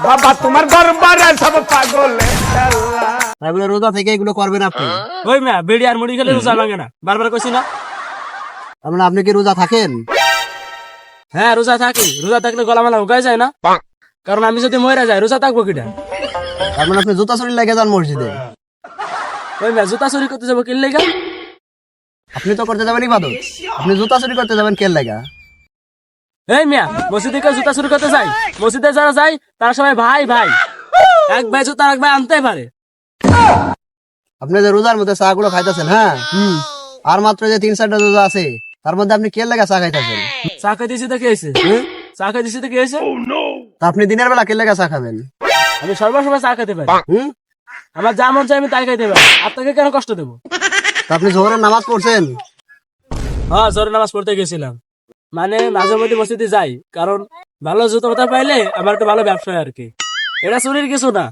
বাবা তোমার দরবারে সব পাগলের খেলা। তাই বলে রোজা থেকে এগুলো করবেন আপনি? ওই মিয়া বিড়ি আর মুড়ি খেলে রোজা ভাঙে না, বারবার কইছি না? তার মানে আপনি কি রোজা থাকেন? হ্যাঁ রোজা থাকি, রোজা থাকলে গলামালা উগাই যায় না, কারণ আমি যদি মরে যাই রোজা থাকবো কিটা? তার মানে আপনি জুতা চুরি লেগে যান মসজিদে? ওই মিয়া জুতা চুরি করতে যাবো কিনলে গা? আপনি তো করতে যাবেন ইবাদত, আপনি জুতা চুরি করতে যাবেন কেন লেগা? এই মিয়া মসজিদে কেউ জুতা চুরি করতে যায়? মসজিদে যারা যায় তারা সবাই ভাই ভাই, এক ভাই জুতা এক ভাই আনতেই পারে। আপনি যে রোজার মধ্যে চা গুলো খাইতেছেন, হ্যাঁ আর মাত্র যে 3-4টা রোজা আছে, তার মধ্যে আপনি কেন লেগা চা খাইতেছেন? চা খাই দিছি তো কি হয়েছে? চা খাই দিছি তো কি হয়েছে? তা আপনি দিনের বেলা কেন লেগা চা খাবেন? আমি সর্বসময় চা খেতে পারি, হুম আমার যা মন চাই আমি তাই খাইতে পারি, আপনাকে কেন কষ্ট দেবো? তা আপনি জোহরের নামাজ পড়ছেন? হ্যাঁ জোরে নামাজ পড়তে গেছিলাম, মানে মাঝে মধ্যে মসজিদে যাই, কারণ ভালো জুতো পাইলে আমার একটা ভালো ব্যবসা হয় আর কি, এটা চুরির কিছু না।